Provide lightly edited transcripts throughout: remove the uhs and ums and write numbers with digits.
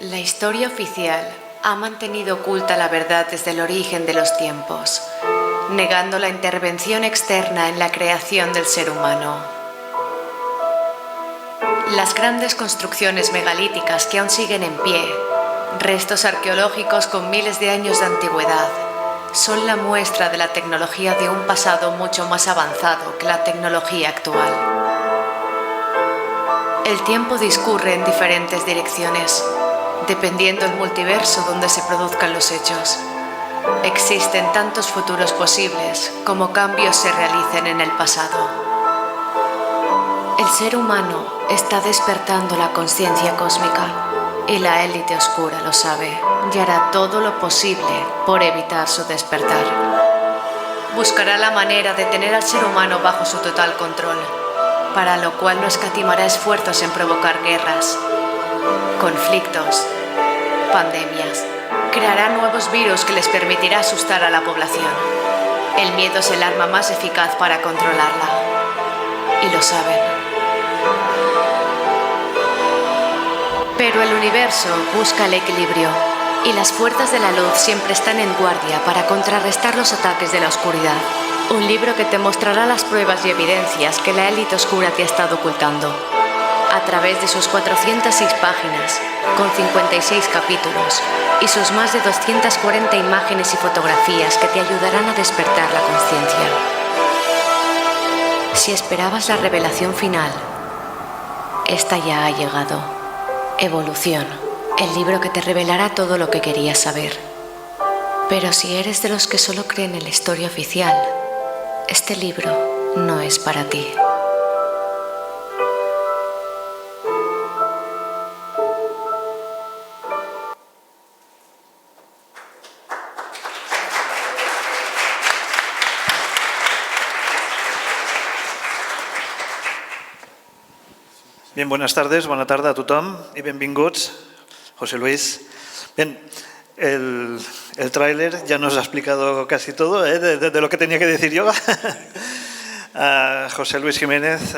La historia oficial ha mantenido oculta la verdad desde el origen de los tiempos, negando la intervención externa en la creación del ser humano. Las grandes construcciones megalíticas que aún siguen en pie, restos arqueológicos con miles de años de antigüedad, son la muestra de la tecnología de un pasado mucho más avanzado que la tecnología actual. El tiempo discurre en diferentes direcciones, dependiendo del multiverso donde se produzcan los hechos. Existen tantos futuros posibles como cambios se realicen en el pasado. El ser humano está despertando la conciencia cósmica y la élite oscura lo sabe y hará todo lo posible por evitar su despertar. Buscará la manera de tener al ser humano bajo su total control, para lo cual no escatimará esfuerzos en provocar guerras, conflictos, pandemias. Creará nuevos virus que les permitirá asustar a la población. El miedo es el arma más eficaz para controlarla. Y lo saben. Pero el universo busca el equilibrio, y las fuerzas de la luz siempre están en guardia para contrarrestar los ataques de la oscuridad. Un libro que te mostrará las pruebas y evidencias que la élite oscura te ha estado ocultando, a través de sus 406 páginas, con 56 capítulos, y sus más de 240 imágenes y fotografías que te ayudarán a despertar la conciencia. Si esperabas la revelación final, esta ya ha llegado. Evolución, el libro que te revelará todo lo que querías saber. Pero si eres de los que solo creen en la historia oficial, este libro no es para ti. Bien, buenas tardes, bona tarda a tothom i benvinguts. José Luis. Bien, el tráiler ya nos ha explicado casi todo de lo que tenía que decir yo. José Luis Jiménez,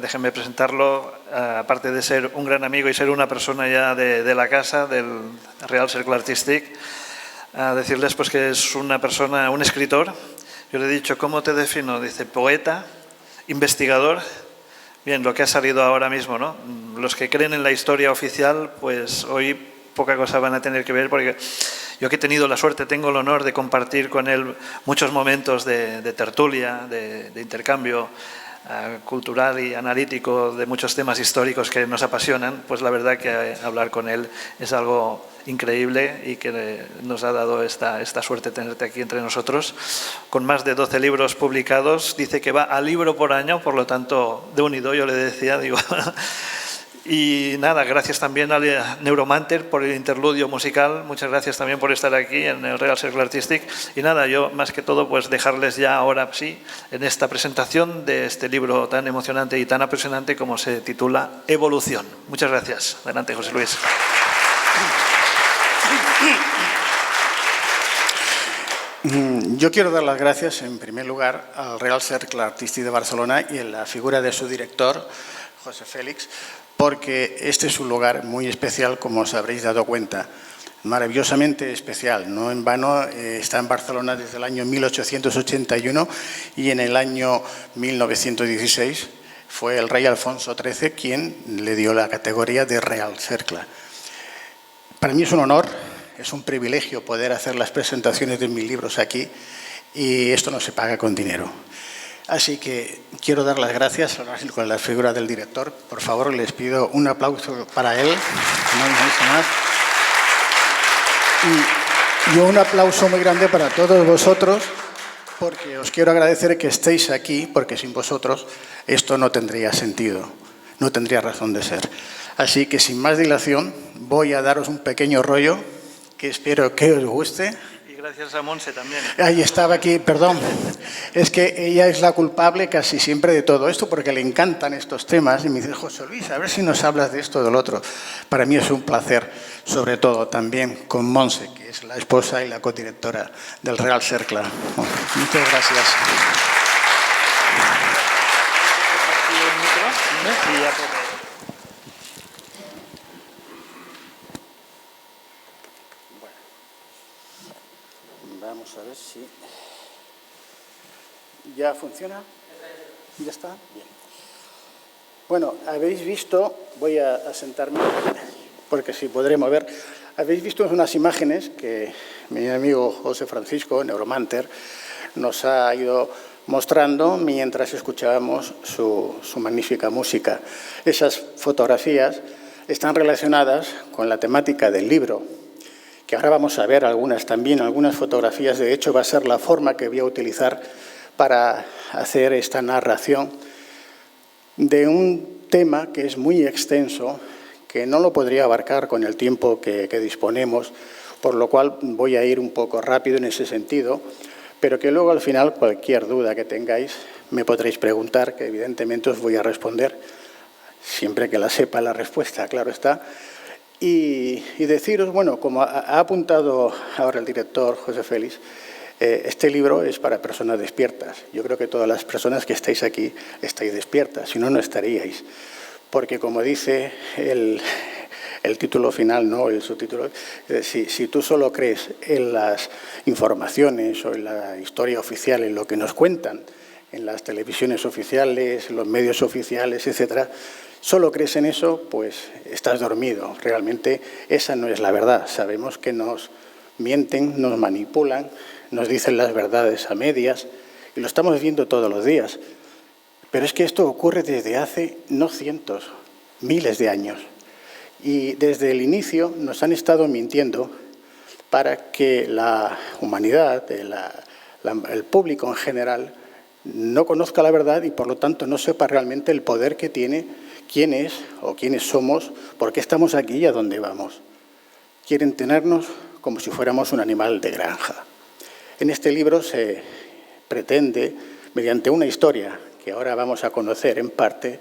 déjenme presentarlo, aparte de ser un gran amigo y ser una persona ya de la casa, del Real Cercle Artístic, decirles pues que es una persona, un escritor. Yo le he dicho, ¿cómo te defino? Dice, poeta, investigador. Bien, lo que ha salido ahora mismo, ¿no? Los que creen en la historia oficial, pues hoy poca cosa van a tener que ver, porque yo que he tenido la suerte, tengo el honor de compartir con él muchos momentos de tertulia, de intercambio cultural y analítico de muchos temas históricos que nos apasionan, pues la verdad que hablar con él es algo increíble y que nos ha dado esta suerte de tenerte aquí entre nosotros. Con más de 12 libros publicados, dice que va a libro por año, por lo tanto, de unido, yo le decía, digo... Y nada, gracias también a Neuromanter por el interludio musical, muchas gracias también por estar aquí en el Real Cercle Artístic. Y nada, yo más que todo pues dejarles ya ahora sí en esta presentación de este libro tan emocionante y tan apasionante como se titula Evolución. Muchas gracias. Adelante, José Luis. Yo quiero dar las gracias en primer lugar al Real Cercle Artístic de Barcelona y en la figura de su director, José Félix, porque este es un lugar muy especial, como os habréis dado cuenta, maravillosamente especial. No en vano está en Barcelona desde el año 1881 y en el año 1916 fue el rey Alfonso XIII quien le dio la categoría de Real Cercle. Para mí es un honor, es un privilegio poder hacer las presentaciones de mis libros aquí y esto no se paga con dinero. Así que quiero dar las gracias con la figura del director. Por favor, les pido un aplauso para él. No hay más. Y un aplauso muy grande para todos vosotros, porque os quiero agradecer que estéis aquí, porque sin vosotros esto no tendría sentido, no tendría razón de ser. Así que sin más dilación voy a daros un pequeño rollo que espero que os guste. Gracias a Monse también. Ahí estaba aquí, perdón. Es que ella es la culpable casi siempre de todo esto porque le encantan estos temas y me dice, José Luis, a ver si nos hablas de esto o del otro. Para mí es un placer, sobre todo también con Monse, que es la esposa y la codirectora del Real Cercle. Muchas gracias. Vamos a ver si... ¿Ya funciona? ¿Ya está? Bien. Bueno, habéis visto, voy a sentarme porque si podré mover, habéis visto unas imágenes que mi amigo José Francisco, Neuromanter, nos ha ido mostrando mientras escuchábamos su magnífica música. Esas fotografías están relacionadas con la temática del libro, que ahora vamos a ver algunas también, algunas fotografías. De hecho, va a ser la forma que voy a utilizar para hacer esta narración de un tema que es muy extenso, que no lo podría abarcar con el tiempo que disponemos, por lo cual voy a ir un poco rápido en ese sentido, pero que luego al final cualquier duda que tengáis me podréis preguntar, que evidentemente os voy a responder, siempre que la sepa la respuesta, claro está. Y deciros, bueno, como ha apuntado ahora el director José Félix, este libro es para personas despiertas. Yo creo que todas las personas que estáis aquí estáis despiertas, si no, no estaríais. Porque como dice el título final, ¿no?, el subtítulo, si tú solo crees en las informaciones o en la historia oficial, en lo que nos cuentan en las televisiones oficiales, en los medios oficiales, etcétera, solo crees en eso, pues estás dormido. Realmente esa no es la verdad. Sabemos que nos mienten, nos manipulan, nos dicen las verdades a medias y lo estamos viendo todos los días. Pero es que esto ocurre desde hace no cientos, miles de años. Y desde el inicio nos han estado mintiendo para que la humanidad, el público en general, no conozca la verdad y por lo tanto no sepa realmente el poder que tiene, quién es o quiénes somos, por qué estamos aquí y a dónde vamos. Quieren tenernos como si fuéramos un animal de granja. En este libro se pretende, mediante una historia que ahora vamos a conocer en parte,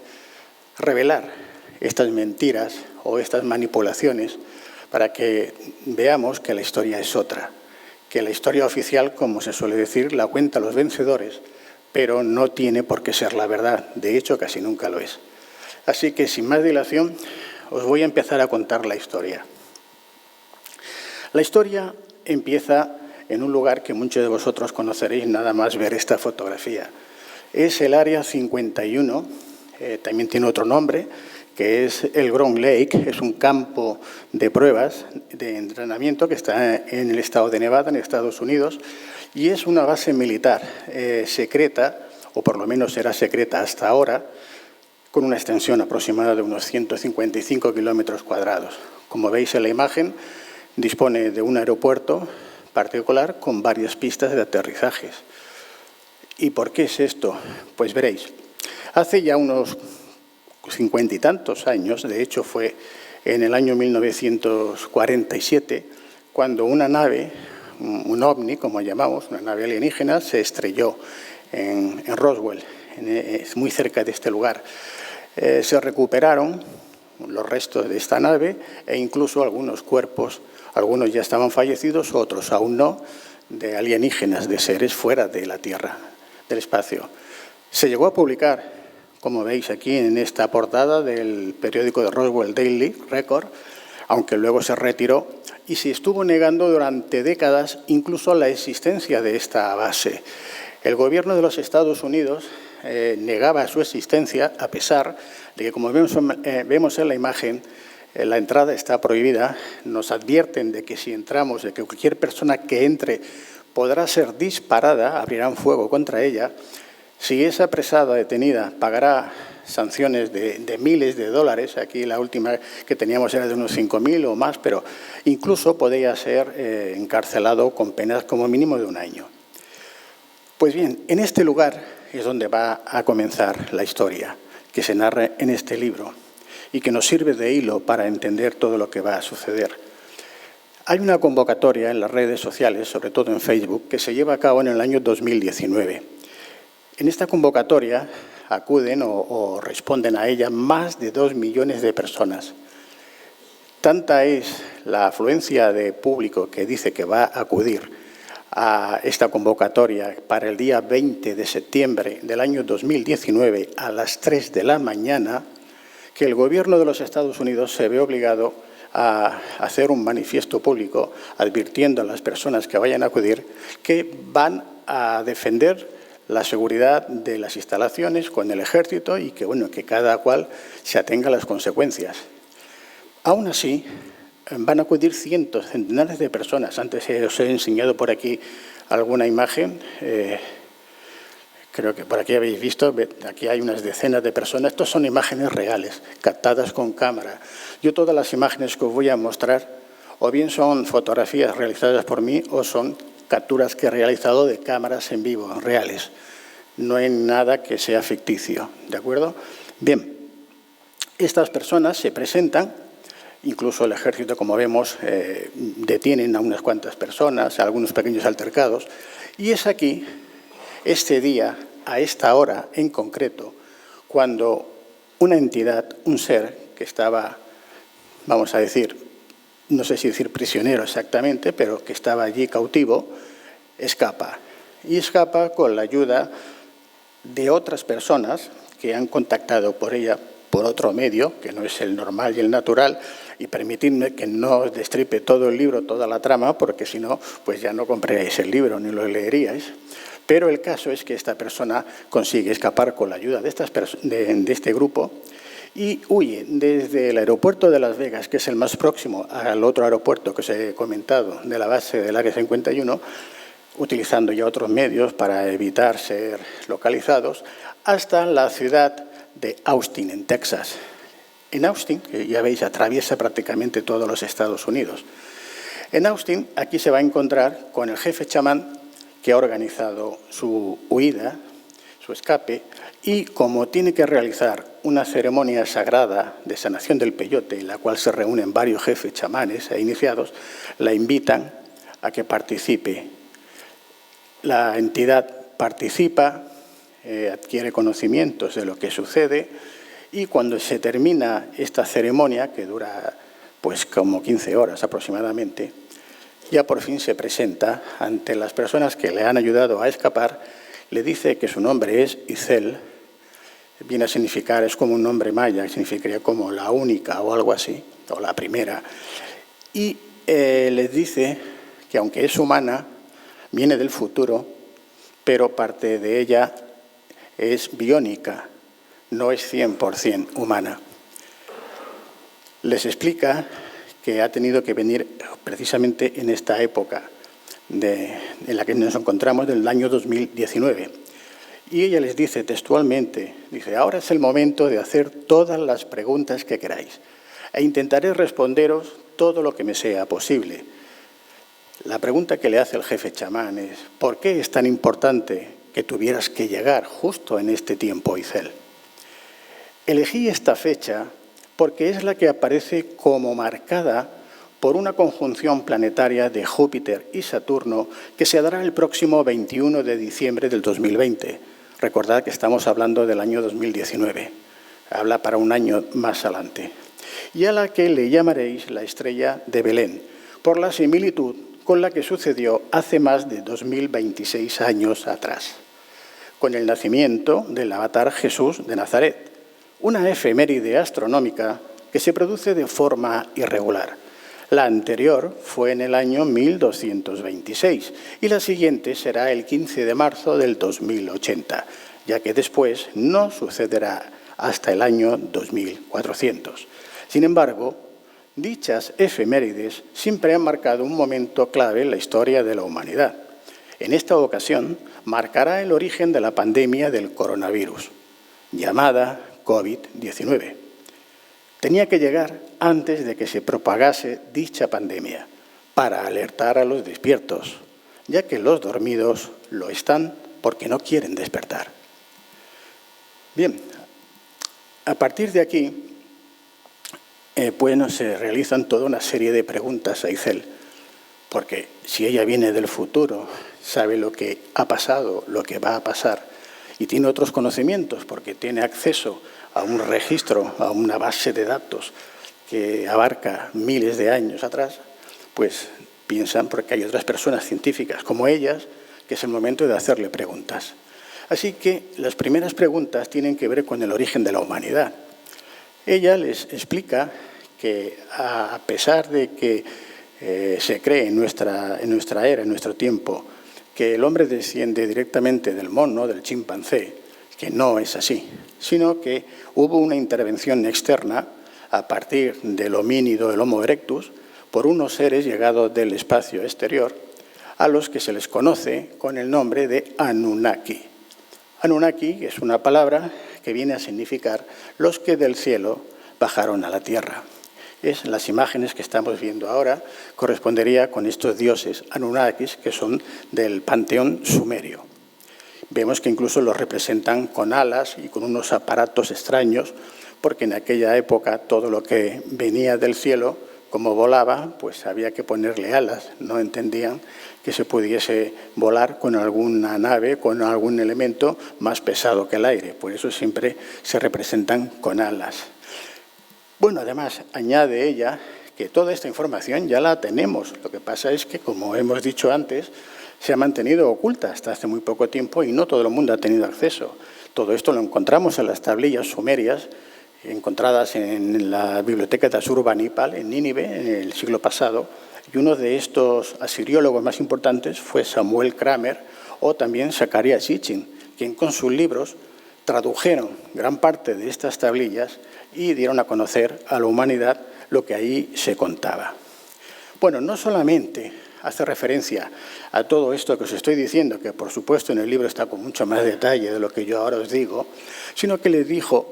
revelar estas mentiras o estas manipulaciones para que veamos que la historia es otra, que la historia oficial, como se suele decir, la cuentan los vencedores, pero no tiene por qué ser la verdad. De hecho, casi nunca lo es. Así que, sin más dilación, os voy a empezar a contar la historia. La historia empieza en un lugar que muchos de vosotros conoceréis nada más ver esta fotografía. Es el Área 51, también tiene otro nombre, que es el Ground Lake, es un campo de pruebas, de entrenamiento que está en el estado de Nevada, en Estados Unidos, y es una base militar secreta, o por lo menos era secreta hasta ahora, con una extensión aproximada de unos 155 kilómetros cuadrados. Como veis en la imagen, dispone de un aeropuerto particular con varias pistas de aterrizajes. ¿Y por qué es esto? Pues veréis, hace ya unos 50 y tantos años, de hecho fue en el año 1947, cuando una nave, un ovni, como llamamos, una nave alienígena, se estrelló en Roswell, muy cerca de este lugar. Se recuperaron los restos de esta nave e incluso algunos cuerpos, algunos ya estaban fallecidos, otros aún no, de alienígenas, de seres fuera de la Tierra, del espacio. Se llegó a publicar, como veis aquí en esta portada del periódico de Roswell Daily Record, aunque luego se retiró, y se estuvo negando durante décadas incluso la existencia de esta base. El gobierno de los Estados Unidos negaba su existencia, a pesar de que, como vemos en la imagen, la entrada está prohibida. Nos advierten de que si entramos, de que cualquier persona que entre podrá ser disparada, abrirán fuego contra ella. Si es apresada, detenida, pagará sanciones de miles de dólares. Aquí la última que teníamos era de unos 5.000 o más, pero incluso podría ser encarcelado con penas como mínimo de 1 año. Pues bien, en este lugar es donde va a comenzar la historia que se narra en este libro y que nos sirve de hilo para entender todo lo que va a suceder. Hay una convocatoria en las redes sociales, sobre todo en Facebook, que se lleva a cabo en el año 2019. En esta convocatoria acuden o responden a ella más de 2 millones de personas. Tanta es la afluencia de público que dice que va a acudir a esta convocatoria para el día 20 de septiembre del año 2019 a las 3 de la mañana, que el gobierno de los Estados Unidos se ve obligado a hacer un manifiesto público advirtiendo a las personas que vayan a acudir que van a defender la seguridad de las instalaciones con el ejército y que, bueno, que cada cual se atenga a las consecuencias. Aún así, van a acudir cientos, centenares de personas. Antes os he enseñado por aquí alguna imagen. Creo que por aquí habéis visto, aquí hay unas decenas de personas. Estas son imágenes reales, captadas con cámara. Yo todas las imágenes que os voy a mostrar, o bien son fotografías realizadas por mí, o son capturas que he realizado de cámaras en vivo, reales. No hay nada que sea ficticio, ¿de acuerdo? Bien, estas personas se presentan, incluso el ejército, como vemos, detienen a unas cuantas personas, algunos pequeños altercados, y es aquí, este día, a esta hora en concreto, cuando una entidad, un ser que estaba, vamos a decir, no sé si decir prisionero exactamente, pero que estaba allí cautivo, escapa. Y escapa con la ayuda de otras personas que han contactado por ella por otro medio, que no es el normal y el natural, y permitidme que no os destripe todo el libro, toda la trama, porque si no, pues ya no compraríais el libro ni lo leeríais. Pero el caso es que esta persona consigue escapar con la ayuda de este grupo y huye desde el aeropuerto de Las Vegas, que es el más próximo al otro aeropuerto que os he comentado, de la base del Área 51, utilizando ya otros medios para evitar ser localizados, hasta la ciudad de Austin, en Texas. En Austin, que ya veis, atraviesa prácticamente todos los Estados Unidos. En Austin, aquí se va a encontrar con el jefe chamán que ha organizado su huida, su escape, y como tiene que realizar una ceremonia sagrada de sanación del peyote, en la cual se reúnen varios jefes chamanes e iniciados, la invitan a que participe. La entidad participa, adquiere conocimientos de lo que sucede, y cuando se termina esta ceremonia, que dura pues como 15 horas aproximadamente, ya por fin se presenta ante las personas que le han ayudado a escapar, le dice que su nombre es Itzel, viene a significar, es como un nombre maya, que significaría como la única o algo así, o la primera, y les dice que aunque es humana, viene del futuro, pero parte de ella es biónica, no es 100% humana. Les explica que ha tenido que venir precisamente en esta época en la que nos encontramos, del año 2019. Y ella les dice textualmente, dice, ahora es el momento de hacer todas las preguntas que queráis e intentaré responderos todo lo que me sea posible. La pregunta que le hace el jefe chamán es, ¿por qué es tan importante que tuvieras que llegar justo en este tiempo, Itzel? Elegí esta fecha porque es la que aparece como marcada por una conjunción planetaria de Júpiter y Saturno que se dará el próximo 21 de diciembre del 2020. Recordad que estamos hablando del año 2019. Habla para un año más adelante. Y a la que le llamaréis la estrella de Belén, por la similitud con la que sucedió hace más de 2026 años atrás, con el nacimiento del avatar Jesús de Nazaret, una efeméride astronómica que se produce de forma irregular. La anterior fue en el año 1226 y la siguiente será el 15 de marzo del 2080, ya que después no sucederá hasta el año 2400. Sin embargo, dichas efemérides siempre han marcado un momento clave en la historia de la humanidad. En esta ocasión, marcará el origen de la pandemia del coronavirus, llamada COVID-19. Tenía que llegar antes de que se propagase dicha pandemia, para alertar a los despiertos, ya que los dormidos lo están porque no quieren despertar. Bien, a partir de aquí, se realizan toda una serie de preguntas a Itzel, porque si ella viene del futuro, sabe lo que ha pasado, lo que va a pasar, y tiene otros conocimientos porque tiene acceso a un registro, a una base de datos que abarca miles de años atrás, pues piensan, porque hay otras personas científicas como ellas, que es el momento de hacerle preguntas. Así que las primeras preguntas tienen que ver con el origen de la humanidad. Ella les explica que a pesar de que se cree en nuestra era, en nuestro tiempo, que el hombre desciende directamente del mono, del chimpancé, que no es así, sino que hubo una intervención externa a partir del homínido, el Homo erectus, por unos seres llegados del espacio exterior, a los que se les conoce con el nombre de Anunnaki. Anunnaki es una palabra que viene a significar los que del cielo bajaron a la tierra. Las imágenes que estamos viendo ahora correspondería con estos dioses Anunnakis que son del panteón sumerio. Vemos que incluso los representan con alas y con unos aparatos extraños, porque en aquella época todo lo que venía del cielo, como volaba, pues había que ponerle alas. No entendían que se pudiese volar con alguna nave, con algún elemento más pesado que el aire. Por eso siempre se representan con alas. Bueno, además, añade ella que toda esta información ya la tenemos. Lo que pasa es que, como hemos dicho antes, se ha mantenido oculta hasta hace muy poco tiempo y no todo el mundo ha tenido acceso. Todo esto lo encontramos en las tablillas sumerias encontradas en la biblioteca de Asurbanipal, en Nínive, en el siglo pasado, y uno de estos asiriólogos más importantes fue Samuel Kramer o también Zacarías Sitchin, quien con sus libros tradujeron gran parte de estas tablillas y dieron a conocer a la humanidad lo que ahí se contaba. Bueno, no solamente hace referencia a todo esto que os estoy diciendo, que por supuesto en el libro está con mucho más detalle de lo que yo ahora os digo, sino que les dijo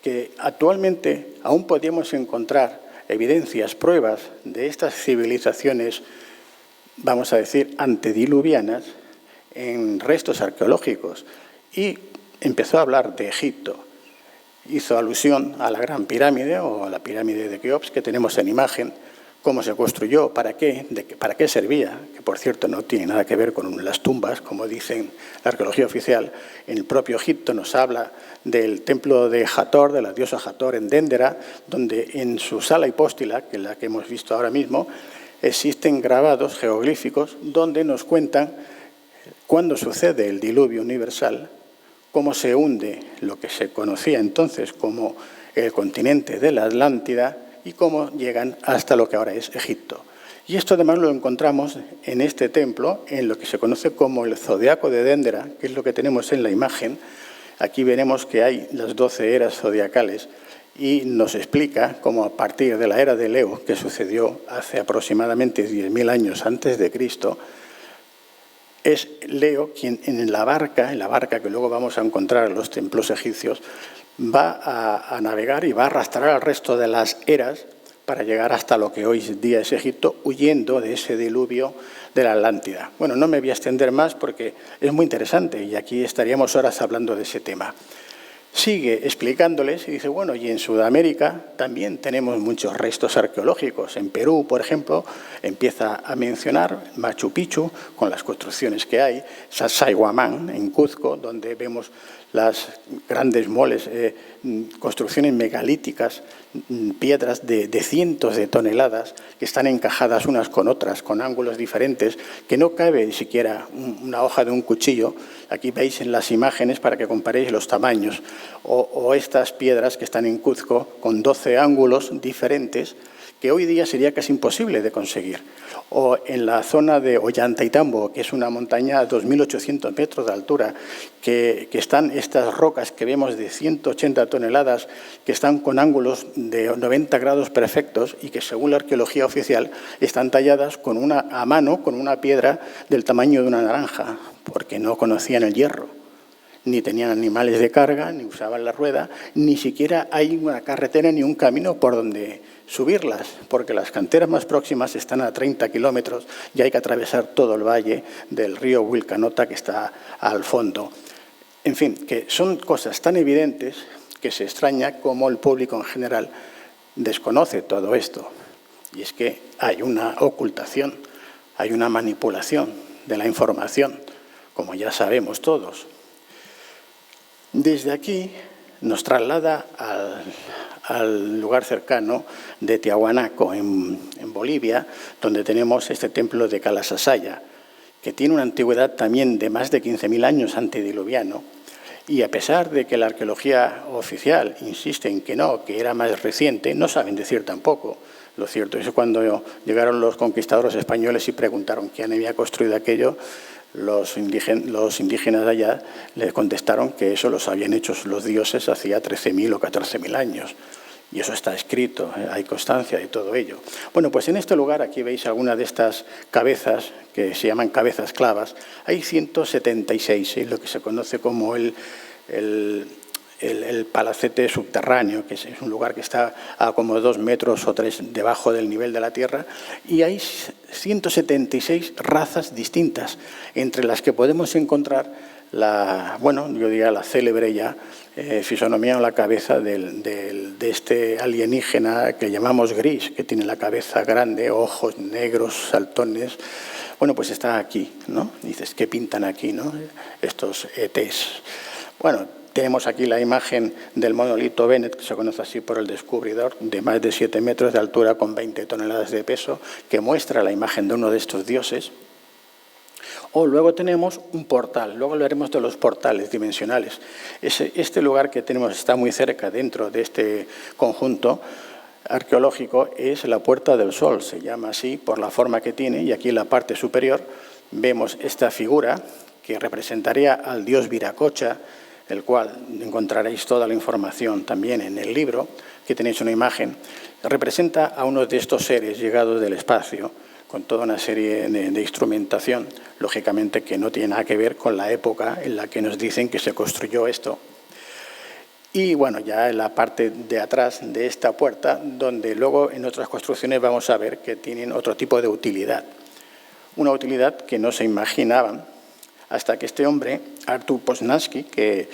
que actualmente aún podíamos encontrar evidencias, pruebas de estas civilizaciones, vamos a decir, antediluvianas, en restos arqueológicos. Y empezó a hablar de Egipto. Hizo alusión a la Gran Pirámide o a la pirámide de Keops que tenemos en imagen, cómo se construyó, para qué servía, que por cierto no tiene nada que ver con las tumbas, como dicen la arqueología oficial. En el propio Egipto nos habla del templo de Hathor, de la diosa Hathor en Déndera, donde en su sala hipóstila, que es la que hemos visto ahora mismo, existen grabados geoglíficos donde nos cuentan cuándo sucede el diluvio universal, cómo se hunde lo que se conocía entonces como el continente de la Atlántida, y cómo llegan hasta lo que ahora es Egipto. Y esto además lo encontramos en este templo, en lo que se conoce como el zodiaco de Déndera, que es lo que tenemos en la imagen. Aquí veremos que hay las 12 eras zodiacales y nos explica cómo a partir de la era de Leo, que sucedió hace aproximadamente 10.000 años antes de Cristo, es Leo quien en la barca que luego vamos a encontrar en los templos egipcios, va a navegar y va a arrastrar al resto de las eras para llegar hasta lo que hoy día es Egipto, huyendo de ese diluvio de la Atlántida. Bueno, no me voy a extender más porque es muy interesante y aquí estaríamos horas hablando de ese tema. Sigue explicándoles y dice, bueno, y en Sudamérica también tenemos muchos restos arqueológicos. En Perú, por ejemplo, empieza a mencionar Machu Picchu con las construcciones que hay, Sacsayhuamán en Cuzco, donde vemos las grandes moles, construcciones megalíticas, piedras de cientos de toneladas que están encajadas unas con otras, con ángulos diferentes, que no cabe ni siquiera una hoja de un cuchillo. Aquí veis en las imágenes para que comparéis los tamaños. O estas piedras que están en Cuzco con 12 ángulos diferentes, que hoy día sería casi imposible de conseguir. O en la zona de Ollantaytambo, que es una montaña a 2.800 metros de altura, que están estas rocas que vemos de 180 toneladas, que están con ángulos de 90 grados perfectos y que según la arqueología oficial están talladas a mano con una piedra del tamaño de una naranja, porque no conocían el hierro. Ni tenían animales de carga, ni usaban la rueda, ni siquiera hay una carretera ni un camino por donde subirlas, porque las canteras más próximas están a 30 kilómetros y hay que atravesar todo el valle del río Wilcanota que está al fondo. En fin, que son cosas tan evidentes que se extraña cómo el público en general desconoce todo esto. Y es que hay una ocultación, hay una manipulación de la información, como ya sabemos todos. Desde aquí nos traslada al lugar cercano de Tiahuanaco, en Bolivia, donde tenemos este templo de Calasasaya, que tiene una antigüedad también de más de 15.000 años antediluviano Y a pesar de que la arqueología oficial insiste en que no, que era más reciente, no saben decir tampoco. Lo cierto es que cuando llegaron los conquistadores españoles y preguntaron quién había construido aquello, los indígenas de allá les contestaron que eso los habían hecho los dioses hacía 13.000 o 14.000 años. Y eso está escrito, hay constancia de todo ello. Bueno, pues en este lugar, aquí veis alguna de estas cabezas, que se llaman cabezas clavas, hay 176, lo que se conoce como el palacete subterráneo, que es un lugar que está a como 2 metros o 3 debajo del nivel de la tierra, y hay 176 razas distintas, entre las que podemos encontrar la célebre ya fisonomía o la cabeza de este alienígena que llamamos gris, que tiene la cabeza grande, ojos negros, saltones. Bueno, pues está aquí, ¿no? Dices, ¿qué pintan aquí, no? Estos ETs. Bueno, tenemos aquí la imagen del monolito Bennett, que se conoce así por el descubridor, de más de 7 metros de altura con 20 toneladas de peso, que muestra la imagen de uno de estos dioses. O luego tenemos un portal, luego hablaremos de los portales dimensionales. Este lugar que tenemos está muy cerca dentro de este conjunto arqueológico, es la Puerta del Sol, se llama así por la forma que tiene, y aquí en la parte superior vemos esta figura que representaría al dios Viracocha, el cual encontraréis toda la información también en el libro, que tenéis una imagen, representa a uno de estos seres llegados del espacio, con toda una serie de instrumentación, lógicamente que no tiene nada que ver con la época en la que nos dicen que se construyó esto. Y bueno, ya en la parte de atrás de esta puerta, donde luego en otras construcciones vamos a ver que tienen otro tipo de utilidad. Una utilidad que no se imaginaban hasta que este hombre, Artur Poznański, que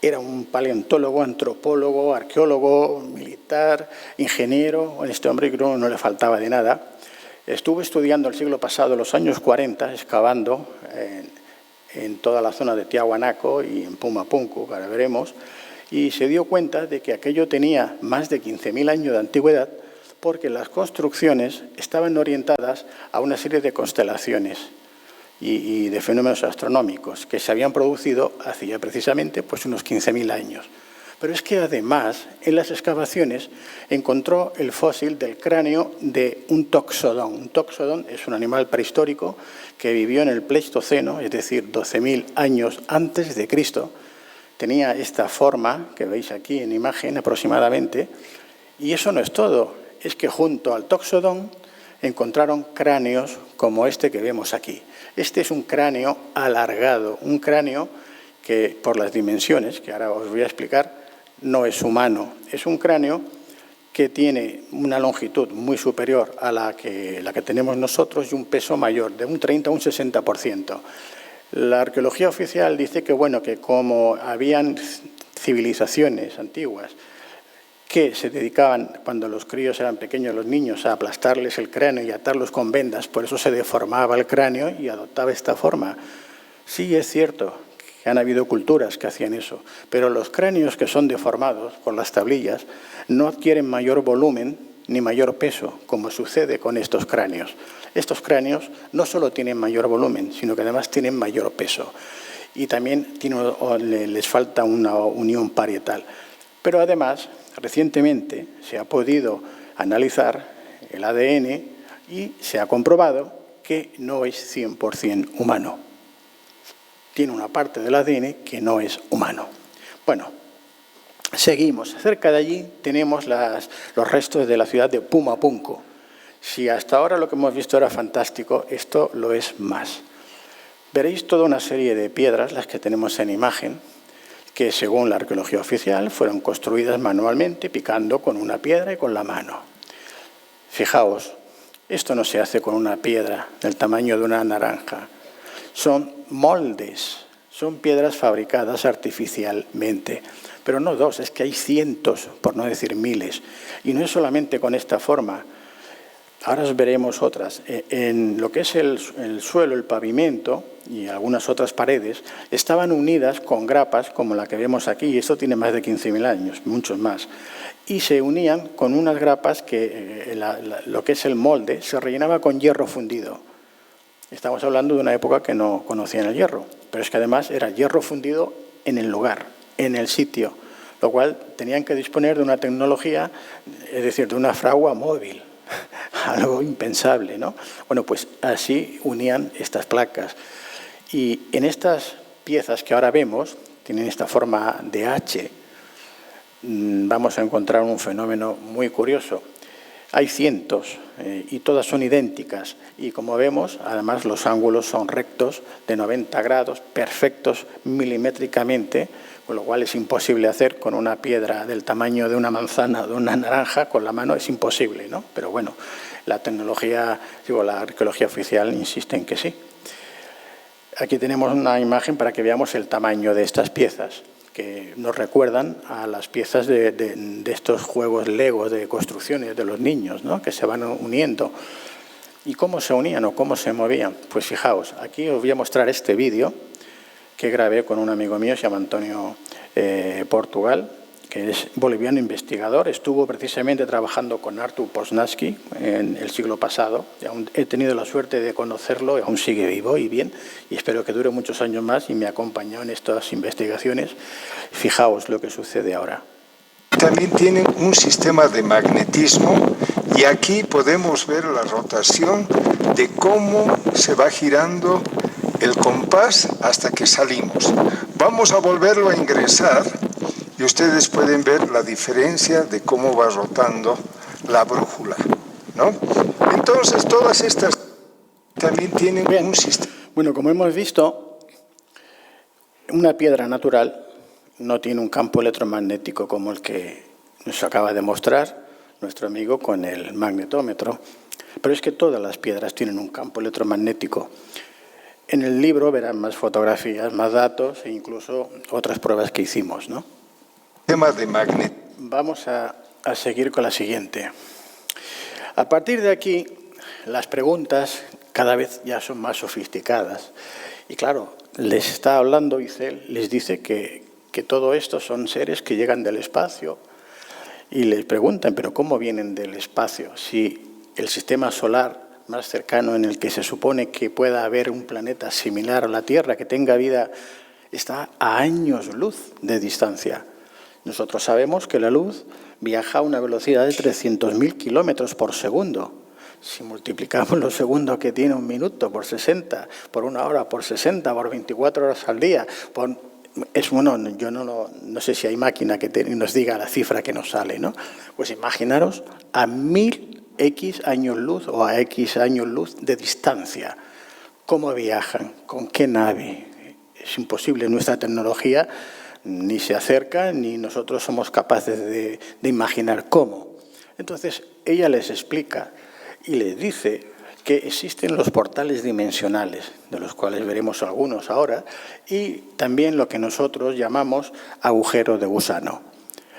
era un paleontólogo, antropólogo, arqueólogo, militar, ingeniero, a este hombre creo no le faltaba de nada. Estuvo estudiando el siglo pasado, los años 40, excavando en toda la zona de Tiahuanaco y en Pumapunku, que ahora veremos, y se dio cuenta de que aquello tenía más de 15.000 años de antigüedad porque las construcciones estaban orientadas a una serie de constelaciones y de fenómenos astronómicos que se habían producido hacía precisamente pues, unos 15.000 años. Pero es que además, en las excavaciones, encontró el fósil del cráneo de un toxodón. Un toxodón es un animal prehistórico que vivió en el Pleistoceno, es decir, 12.000 años antes de Cristo. Tenía esta forma, que veis aquí en imagen aproximadamente, y eso no es todo. Es que junto al toxodón encontraron cráneos como este que vemos aquí. Este es un cráneo alargado, un cráneo que por las dimensiones, que ahora os voy a explicar, no es humano. Es un cráneo que tiene una longitud muy superior a la que tenemos nosotros y un peso mayor, de un 30 a un 60%. La arqueología oficial dice que, bueno, que como habían civilizaciones antiguas que se dedicaban, cuando los críos eran pequeños, los niños, a aplastarles el cráneo y atarlos con vendas, por eso se deformaba el cráneo y adoptaba esta forma. Sí, es cierto que han habido culturas que hacían eso, pero los cráneos que son deformados con las tablillas no adquieren mayor volumen ni mayor peso, como sucede con estos cráneos. Estos cráneos no solo tienen mayor volumen, sino que además tienen mayor peso. Y también les falta una unión parietal. Pero además, recientemente se ha podido analizar el ADN y se ha comprobado que no es 100% humano. Tiene una parte del ADN que no es humano. Bueno, seguimos. Cerca de allí tenemos los restos de la ciudad de Pumapunku. Si hasta ahora lo que hemos visto era fantástico, esto lo es más. Veréis toda una serie de piedras, las que tenemos en imagen, que según la arqueología oficial fueron construidas manualmente, picando con una piedra y con la mano. Fijaos, esto no se hace con una piedra del tamaño de una naranja. Son moldes, son piedras fabricadas artificialmente. Pero no dos, es que hay cientos, por no decir miles. Y no es solamente con esta forma. Ahora os veremos otras. En lo que es el suelo, el pavimento y algunas otras paredes, estaban unidas con grapas como la que vemos aquí, y esto tiene más de 15.000 años, muchos más. Y se unían con unas grapas que lo que es el molde se rellenaba con hierro fundido. Estamos hablando de una época que no conocían el hierro, pero es que además era hierro fundido en el lugar, en el sitio, lo cual tenían que disponer de una tecnología, es decir, de una fragua móvil, algo impensable, ¿no? Bueno, pues así unían estas placas. Y en estas piezas que ahora vemos, tienen esta forma de H, vamos a encontrar un fenómeno muy curioso. Hay cientos y todas son idénticas y como vemos, además los ángulos son rectos de 90 grados, perfectos milimétricamente, con lo cual es imposible hacer con una piedra del tamaño de una manzana o de una naranja, con la mano es imposible, ¿no? Pero bueno, la tecnología, la arqueología oficial insiste en que sí. Aquí tenemos una imagen para que veamos el tamaño de estas piezas, que nos recuerdan a las piezas de estos juegos Lego de construcciones de los niños, ¿no? Que se van uniendo. ¿Y cómo se unían o cómo se movían? Pues fijaos, aquí os voy a mostrar este vídeo que grabé con un amigo mío, se llama Antonio Portugal, que es boliviano investigador. Estuvo precisamente trabajando con Artur Poznański en el siglo pasado. He tenido la suerte de conocerlo, aún sigue vivo y bien, y espero que dure muchos años más y me acompañó en estas investigaciones. Fijaos lo que sucede ahora. También tienen un sistema de magnetismo y aquí podemos ver la rotación de cómo se va girando el compás hasta que salimos. Vamos a volverlo a ingresar y ustedes pueden ver la diferencia de cómo va rotando la brújula, ¿no? Entonces, todas estas también tienen un sistema. Bueno, como hemos visto, una piedra natural no tiene un campo electromagnético como el que nos acaba de mostrar nuestro amigo con el magnetómetro, pero es que todas las piedras tienen un campo electromagnético. En el libro verán más fotografías, más datos e incluso otras pruebas que hicimos, ¿no? Tema de magnetismo. Vamos a seguir con la siguiente. A partir de aquí, las preguntas cada vez ya son más sofisticadas. Y claro, les está hablando Isel, les dice que todo esto son seres que llegan del espacio y les preguntan, ¿pero cómo vienen del espacio? Si el sistema solar más cercano en el que se supone que pueda haber un planeta similar a la Tierra, que tenga vida, está a años luz de distancia. Nosotros sabemos que la luz viaja a una velocidad de 300.000 kilómetros por segundo. Si multiplicamos los segundos que tiene un minuto por 60, por una hora, por 60, por 24 horas al día, es bueno, yo no sé si hay máquina que nos diga la cifra que nos sale, ¿no? Pues imaginaros a 1000x años luz o a x años luz de distancia. ¿Cómo viajan? ¿Con qué nave? Es imposible. Nuestra tecnología ni se acerca ni nosotros somos capaces de imaginar cómo. Entonces, ella les explica y les dice que existen los portales dimensionales, de los cuales veremos algunos ahora, y también lo que nosotros llamamos agujero de gusano.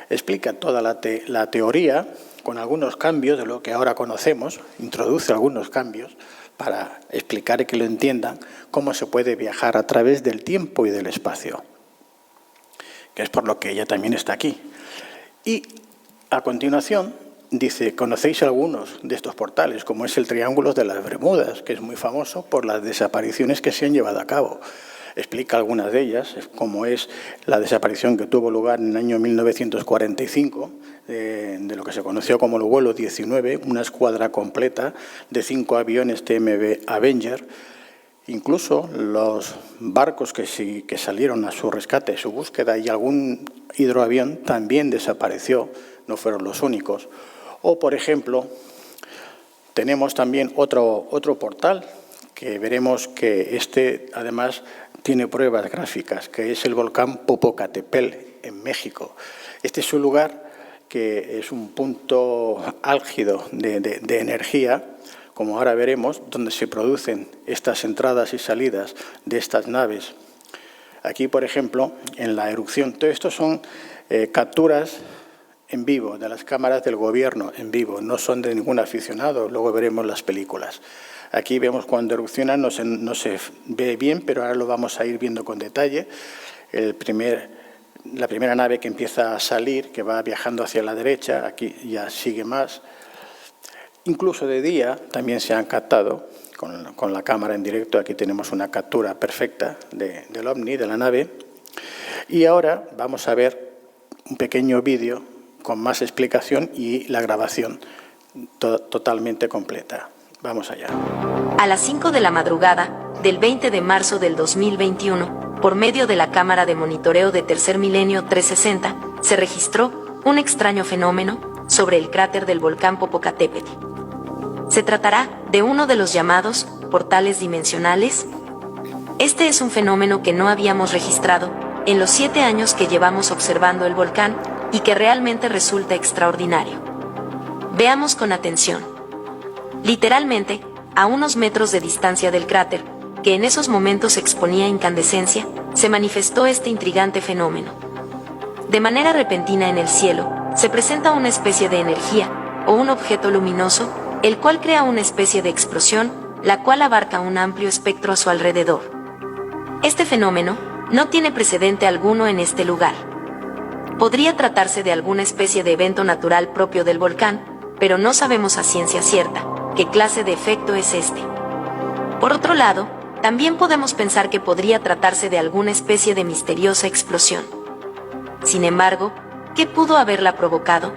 Explica toda la teoría con algunos cambios de lo que ahora conocemos, introduce algunos cambios para explicar y que lo entiendan cómo se puede viajar a través del tiempo y del espacio, que es por lo que ella también está aquí. Y a continuación dice, ¿conocéis algunos de estos portales? Como es el Triángulo de las Bermudas, que es muy famoso por las desapariciones que se han llevado a cabo. Explica algunas de ellas, como es la desaparición que tuvo lugar en el año 1945, de lo que se conoció como el vuelo 19, una escuadra completa de 5 aviones TMB Avenger. Incluso los barcos que salieron a su rescate, su búsqueda, y algún hidroavión también desapareció, no fueron los únicos. O, por ejemplo, tenemos también otro portal, que veremos que además tiene pruebas gráficas, que es el volcán Popocatépetl en México. Este es un lugar que es un punto álgido de energía, como ahora veremos, donde se producen estas entradas y salidas de estas naves. Aquí, por ejemplo, en la erupción, todo esto son capturas en vivo, de las cámaras del gobierno en vivo, no son de ningún aficionado, luego veremos las películas. Aquí vemos cuando erupciona, no se ve bien, pero ahora lo vamos a ir viendo con detalle. La primera nave que empieza a salir, que va viajando hacia la derecha, aquí ya sigue más. Incluso de día también se han captado con la cámara en directo. Aquí tenemos una captura perfecta del ovni, de la nave. Y ahora vamos a ver un pequeño vídeo con más explicación y la grabación totalmente completa. Vamos allá. A las 5 de la madrugada del 20 de marzo del 2021, por medio de la cámara de monitoreo de Tercer Milenio 360, se registró un extraño fenómeno sobre el cráter del volcán Popocatépetl. Se tratará de uno de los llamados portales dimensionales. Este es un fenómeno que no habíamos registrado en los 7 años que llevamos observando el volcán y que realmente resulta extraordinario. Veamos con atención. Literalmente, a unos metros de distancia del cráter, que en esos momentos exponía incandescencia, se manifestó este intrigante fenómeno. De manera repentina en el cielo, se presenta una especie de energía, o un objeto luminoso, el cual crea una especie de explosión, la cual abarca un amplio espectro a su alrededor. Este fenómeno no tiene precedente alguno en este lugar. Podría tratarse de alguna especie de evento natural propio del volcán, pero no sabemos a ciencia cierta qué clase de efecto es este. Por otro lado, también podemos pensar que podría tratarse de alguna especie de misteriosa explosión. Sin embargo, ¿qué pudo haberla provocado?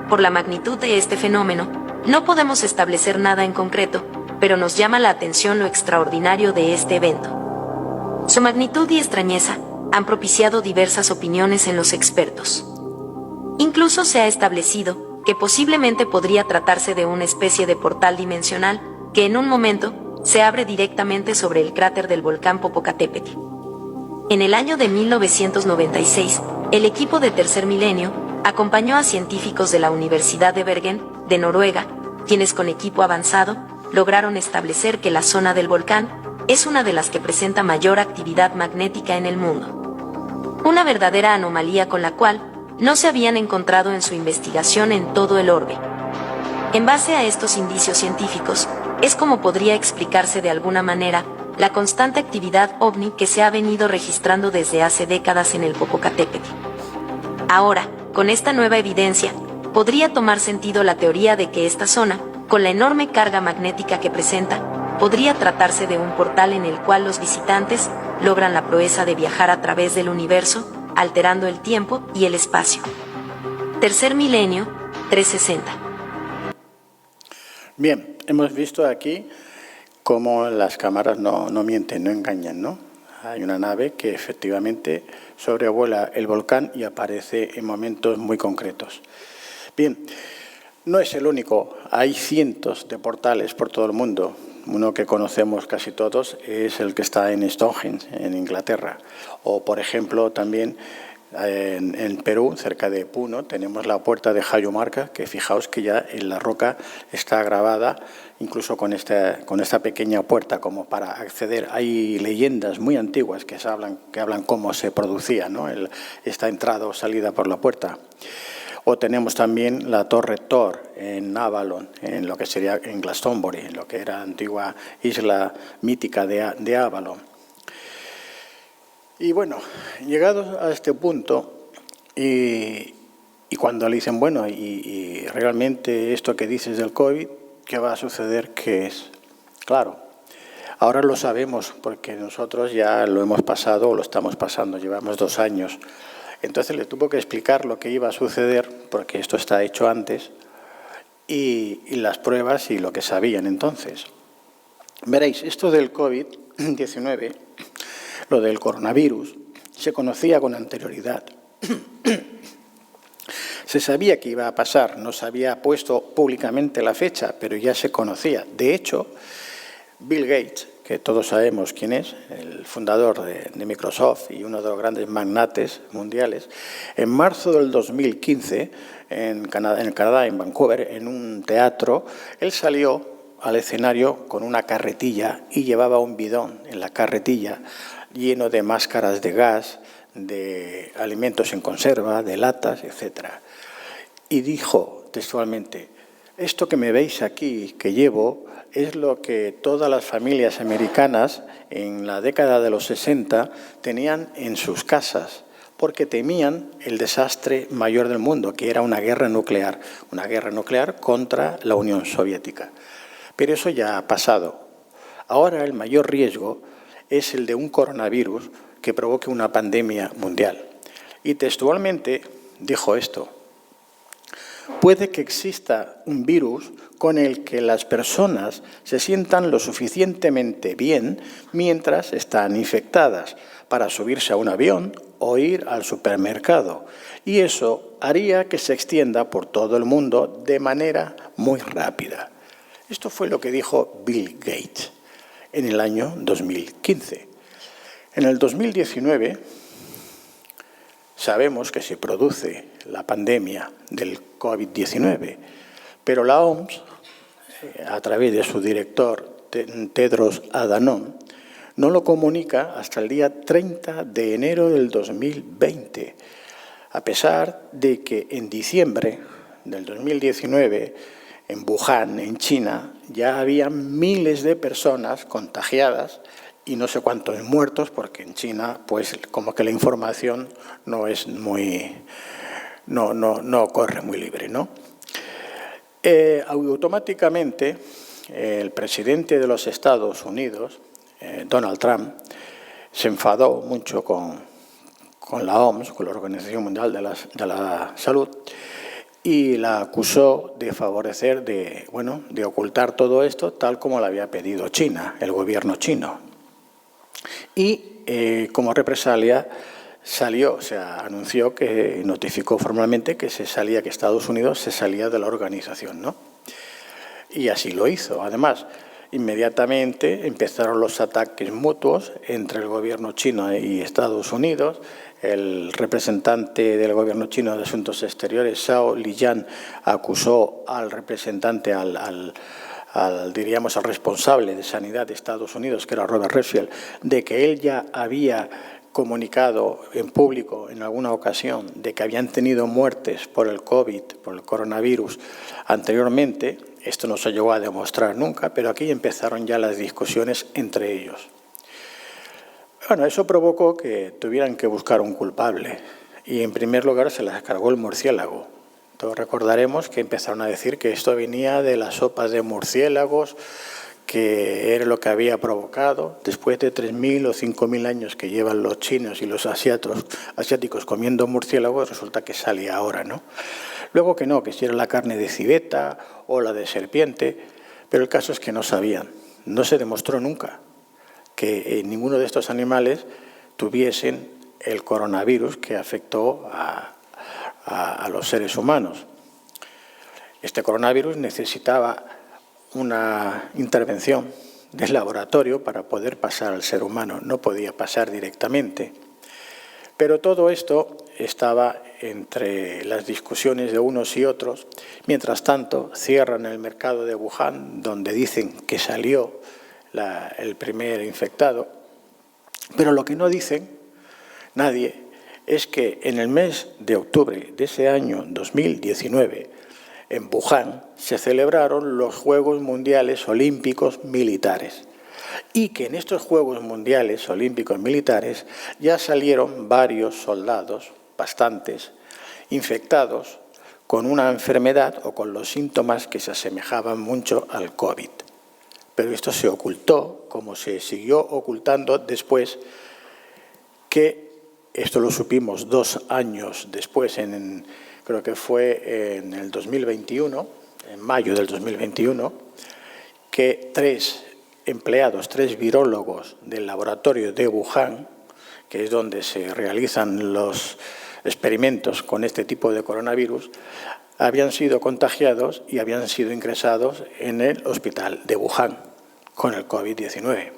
Por la magnitud de este fenómeno, no podemos establecer nada en concreto, pero nos llama la atención lo extraordinario de este evento. Su magnitud y extrañeza han propiciado diversas opiniones en los expertos. Incluso se ha establecido que posiblemente podría tratarse de una especie de portal dimensional que en un momento se abre directamente sobre el cráter del volcán Popocatépetl. En el año de 1996, el equipo de Tercer Milenio acompañó a científicos de la Universidad de Bergen, de Noruega, quienes con equipo avanzado lograron establecer que la zona del volcán es una de las que presenta mayor actividad magnética en el mundo. Una verdadera anomalía con la cual no se habían encontrado en su investigación en todo el orbe. En base a estos indicios científicos, es como podría explicarse de alguna manera la constante actividad ovni que se ha venido registrando desde hace décadas en el Popocatépetl. Ahora, con esta nueva evidencia, podría tomar sentido la teoría de que esta zona, con la enorme carga magnética que presenta, podría tratarse de un portal en el cual los visitantes logran la proeza de viajar a través del universo, alterando el tiempo y el espacio. Tercer Milenio 360. Bien, hemos visto aquí cómo las cámaras no mienten, no engañan, ¿no? Hay una nave que efectivamente sobrevuela el volcán y aparece en momentos muy concretos. Bien, no es el único, hay cientos de portales por todo el mundo. Uno que conocemos casi todos es el que está en Stonehenge, en Inglaterra. O, por ejemplo, también en Perú, cerca de Puno, tenemos la puerta de Jayamarca, que fijaos que ya en la roca está grabada, incluso con esta pequeña puerta como para acceder. Hay leyendas muy antiguas que hablan cómo se producía, ¿no? Esta entrada o salida por la puerta. O tenemos también la Torre Thor en Avalon, en lo que sería en Glastonbury, en lo que era la antigua isla mítica de Avalon. Y bueno, llegados a este punto, y cuando le dicen, bueno, y realmente esto que dices del COVID, ¿qué va a suceder? ¿Qué es? Claro, ahora lo sabemos porque nosotros ya lo hemos pasado o lo estamos pasando, llevamos 2 años. Entonces le tuvo que explicar lo que iba a suceder, porque esto está hecho antes, y las pruebas y lo que sabían entonces. Veréis, esto del COVID-19, lo del coronavirus, se conocía con anterioridad. Se sabía que iba a pasar, no se había puesto públicamente la fecha, pero ya se conocía. De hecho, Bill Gates, que todos sabemos quién es, el fundador de Microsoft y uno de los grandes magnates mundiales, en marzo del 2015, en Canadá, en Vancouver, en un teatro, él salió al escenario con una carretilla y llevaba un bidón en la carretilla lleno de máscaras de gas, de alimentos en conserva, de latas, etc. Y dijo textualmente, esto que me veis aquí, que llevo, es lo que todas las familias americanas en la década de los 60 tenían en sus casas, porque temían el desastre mayor del mundo, que era una guerra nuclear contra la Unión Soviética. Pero eso ya ha pasado. Ahora el mayor riesgo es el de un coronavirus que provoque una pandemia mundial. Y textualmente dijo esto: puede que exista un virus con el que las personas se sientan lo suficientemente bien mientras están infectadas para subirse a un avión o ir al supermercado, y eso haría que se extienda por todo el mundo de manera muy rápida. Esto fue lo que dijo Bill Gates en el año 2015. En el 2019 sabemos que se produce la pandemia del COVID-19, pero la OMS, a través de su director Tedros Adhanom, no lo comunica hasta el día 30 de enero del 2020, a pesar de que en diciembre del 2019, en Wuhan, en China, ya había miles de personas contagiadas y no sé cuántos muertos, porque en China, pues, como que la información no es muy, no corre muy libre, ¿no? Automáticamente, el presidente de los Estados Unidos, Donald Trump, se enfadó mucho con la OMS, con la Organización Mundial de la Salud, y la acusó de favorecer, de ocultar todo esto, tal como lo había pedido China, el gobierno chino. Y como represalia anunció que notificó formalmente que que Estados Unidos se salía de la organización, ¿no? Y así lo hizo. Además, inmediatamente empezaron los ataques mutuos entre el gobierno chino y Estados Unidos. El representante del gobierno chino de Asuntos Exteriores, Zhao Lijian, acusó al representante, al responsable de Sanidad de Estados Unidos, que era Robert Redfield, de que él ya había comunicado en público en alguna ocasión de que habían tenido muertes por el COVID, por el coronavirus, anteriormente. Esto no se llegó a demostrar nunca, pero aquí empezaron ya las discusiones entre ellos. Bueno, eso provocó que tuvieran que buscar un culpable y, en primer lugar, se las cargó el murciélago. Todos recordaremos que empezaron a decir que esto venía de las sopas de murciélagos, que era lo que había provocado. Después de 3.000 o 5.000 años que llevan los chinos y los asiáticos comiendo murciélagos, resulta que salía ahora, ¿no? Luego que no, que si era la carne de civeta o la de serpiente, pero el caso es que no sabían. No se demostró nunca que ninguno de estos animales tuviesen el coronavirus que afectó a los seres humanos. Este coronavirus necesitaba una intervención del laboratorio para poder pasar al ser humano, no podía pasar directamente. Pero todo esto estaba entre las discusiones de unos y otros. Mientras tanto, cierran el mercado de Wuhan, donde dicen que salió el primer infectado. Pero lo que no dicen nadie es que en el mes de octubre de ese año 2019, en Wuhan, se celebraron los Juegos Mundiales Olímpicos Militares y que en estos Juegos Mundiales Olímpicos Militares ya salieron varios soldados, bastantes, infectados con una enfermedad o con los síntomas que se asemejaban mucho al COVID. Pero esto se ocultó, como se siguió ocultando después, que esto lo supimos 2 años después, creo que fue en el 2021, en mayo del 2021, que 3 empleados, 3 virólogos del laboratorio de Wuhan, que es donde se realizan los experimentos con este tipo de coronavirus, habían sido contagiados y habían sido ingresados en el hospital de Wuhan con el COVID-19.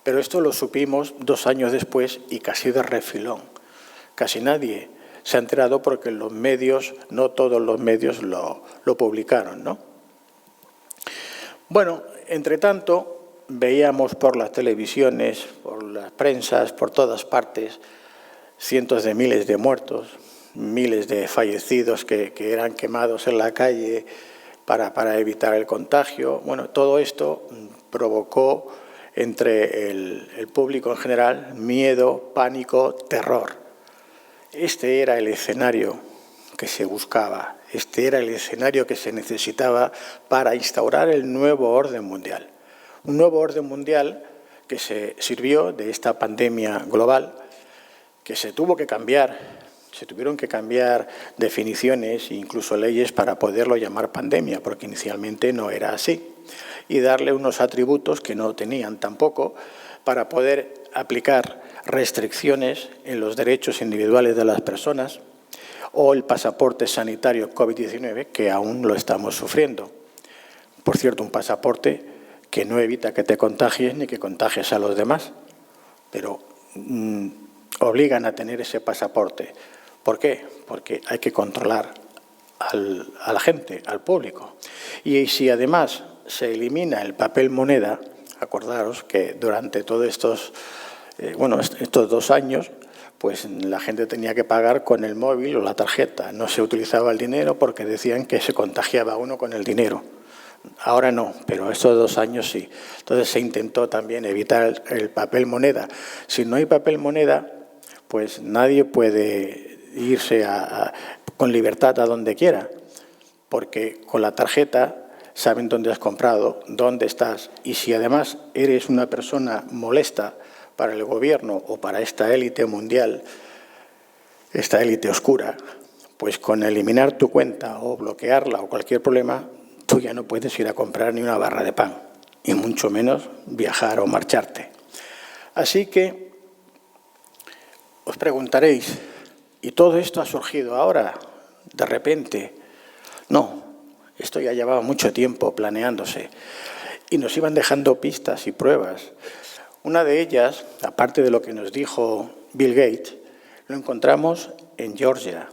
Pero esto lo supimos 2 años después y casi de refilón. Casi nadie se ha enterado porque los medios, no todos los medios lo publicaron, ¿no? Bueno, entre tanto, veíamos por las televisiones, por las prensas, por todas partes, cientos de miles de muertos, miles de fallecidos que eran quemados en la calle para evitar el contagio. Bueno, todo esto provocó entre el público en general miedo, pánico, terror. Este era el escenario que se buscaba, este era el escenario que se necesitaba para instaurar el nuevo orden mundial. Un nuevo orden mundial que se sirvió de esta pandemia global, que se tuvieron que cambiar definiciones e incluso leyes para poderlo llamar pandemia, porque inicialmente no era así, y darle unos atributos que no tenían tampoco para poder aplicar restricciones en los derechos individuales de las personas o el pasaporte sanitario COVID-19, que aún lo estamos sufriendo. Por cierto, un pasaporte que no evita que te contagies ni que contagies a los demás, pero obligan a tener ese pasaporte. ¿Por qué? Porque hay que controlar a la gente, al público. Y si además se elimina el papel moneda, acordaros que durante todos estos 2 años, pues la gente tenía que pagar con el móvil o la tarjeta. No se utilizaba el dinero porque decían que se contagiaba uno con el dinero. Ahora no, pero estos 2 años sí. Entonces se intentó también evitar el papel moneda. Si no hay papel moneda, pues nadie puede irse con libertad a donde quiera, porque con la tarjeta saben dónde has comprado, dónde estás, y si además eres una persona molesta para el gobierno o para esta élite mundial, esta élite oscura, pues con eliminar tu cuenta o bloquearla o cualquier problema, tú ya no puedes ir a comprar ni una barra de pan, y mucho menos viajar o marcharte. Así que os preguntaréis, ¿y todo esto ha surgido ahora, de repente? No, esto ya llevaba mucho tiempo planeándose y nos iban dejando pistas y pruebas. Una de ellas, aparte de lo que nos dijo Bill Gates, lo encontramos en Georgia,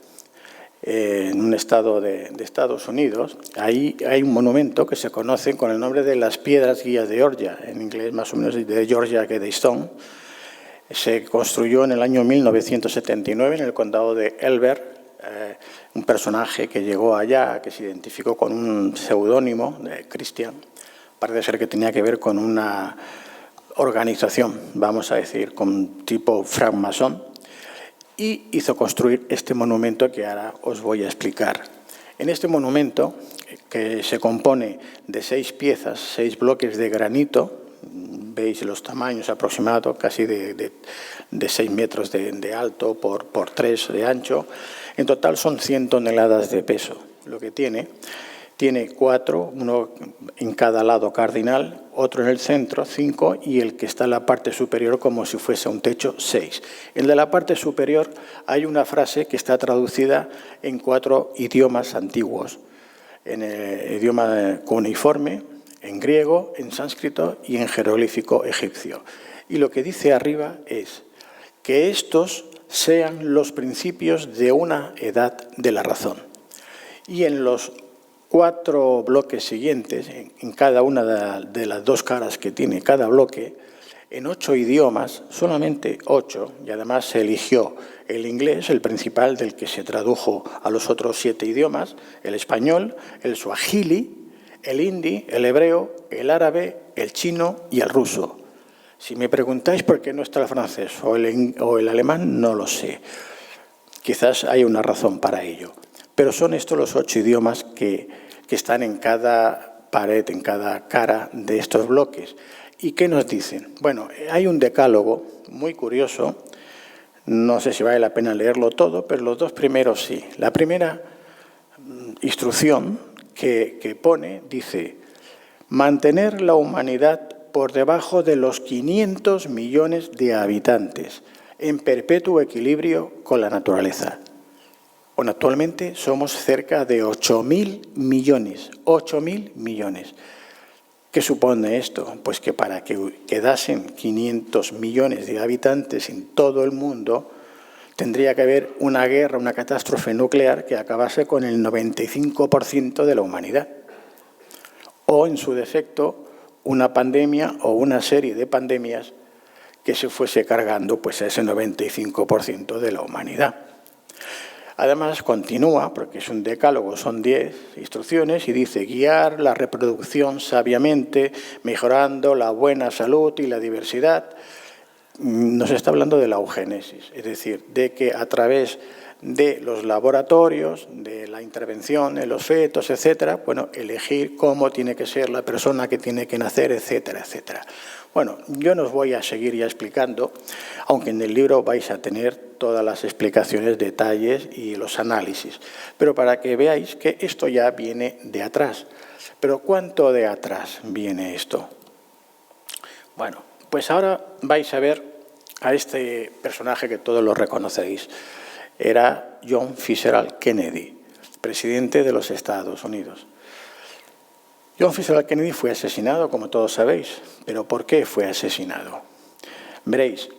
en un estado de Estados Unidos. Ahí hay un monumento que se conoce con el nombre de las Piedras Guías de Georgia, en inglés más o menos de Georgia Guidestone. Se construyó en el año 1979 en el condado de Elbert, un personaje que llegó allá, que se identificó con un seudónimo de Christian. Parece ser que tenía que ver con una organización, vamos a decir, con tipo francmasón, y hizo construir este monumento que ahora os voy a explicar. En este monumento, que se compone de 6 piezas, 6 bloques de granito, veis los tamaños aproximados, casi de 6 metros de alto por 3 de ancho. En total son 100 toneladas de peso. Lo que tiene 4, uno en cada lado cardinal, otro en el centro, 5, y el que está en la parte superior como si fuese un techo, 6. En de la parte superior hay una frase que está traducida en 4 idiomas antiguos, en el idioma cuneiforme, en griego, en sánscrito y en jeroglífico egipcio. Y lo que dice arriba es que estos sean los principios de una edad de la razón. Y en los 4 bloques siguientes, en cada una de las 2 caras que tiene cada bloque, en 8 idiomas, solamente 8, y además se eligió el inglés, el principal, del que se tradujo a los otros 7 idiomas, el español, el suajili, el hindi, el hebreo, el árabe, el chino y el ruso. Si me preguntáis por qué no está el francés o el alemán, no lo sé. Quizás hay una razón para ello. Pero son estos los 8 idiomas que están en cada pared, en cada cara de estos bloques. ¿Y qué nos dicen? Bueno, hay un decálogo muy curioso. No sé si vale la pena leerlo todo, pero los 2 primeros sí. La primera instrucción que pone, dice: mantener la humanidad por debajo de los 500 millones de habitantes, en perpetuo equilibrio con la naturaleza. Bueno, actualmente somos cerca de 8.000 millones. 8.000 millones. ¿Qué supone esto? Pues que para que quedasen 500 millones de habitantes en todo el mundo, tendría que haber una guerra, una catástrofe nuclear que acabase con el 95% de la humanidad. O, en su defecto, una pandemia o una serie de pandemias que se fuese cargando pues, a ese 95% de la humanidad. Además, continúa, porque es un decálogo, son 10 instrucciones, y dice: guiar la reproducción sabiamente, mejorando la buena salud y la diversidad. Nos está hablando de la eugénesis, es decir, de que a través de los laboratorios, de la intervención en los fetos, etcétera, bueno, elegir cómo tiene que ser la persona que tiene que nacer, etcétera, etcétera. Bueno, yo no os voy a seguir ya explicando, aunque en el libro vais a tener todas las explicaciones, detalles y los análisis, pero para que veáis que esto ya viene de atrás. ¿Pero cuánto de atrás viene esto? Bueno, pues ahora vais a ver a este personaje que todos lo reconoceréis. Era John Fitzgerald Kennedy, presidente de los Estados Unidos. John Fitzgerald Kennedy fue asesinado, como todos sabéis. ¿Pero por qué fue asesinado? Veréis,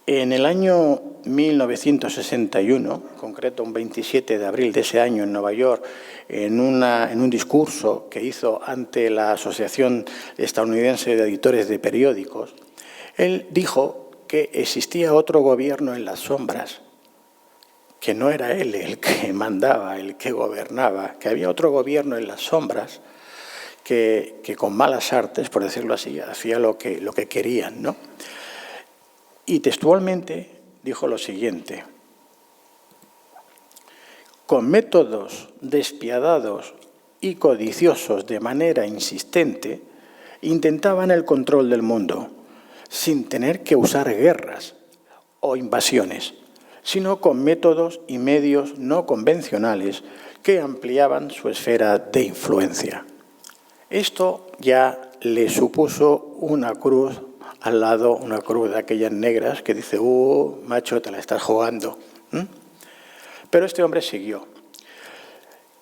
en el año 1961, en concreto un 27 de abril de ese año en Nueva York, en un discurso que hizo ante la Asociación Estadounidense de Editores de Periódicos, él dijo que existía otro gobierno en las sombras, que no era él el que mandaba, el que gobernaba, que había otro gobierno en las sombras que con malas artes, por decirlo así, hacía lo que querían, ¿no? Y textualmente dijo lo siguiente: con métodos despiadados y codiciosos de manera insistente, intentaban el control del mundo, sin tener que usar guerras o invasiones, sino con métodos y medios no convencionales que ampliaban su esfera de influencia. Esto ya le supuso una cruz al lado, una cruz de aquellas negras que dice, macho, te la estás jugando. Pero este hombre siguió.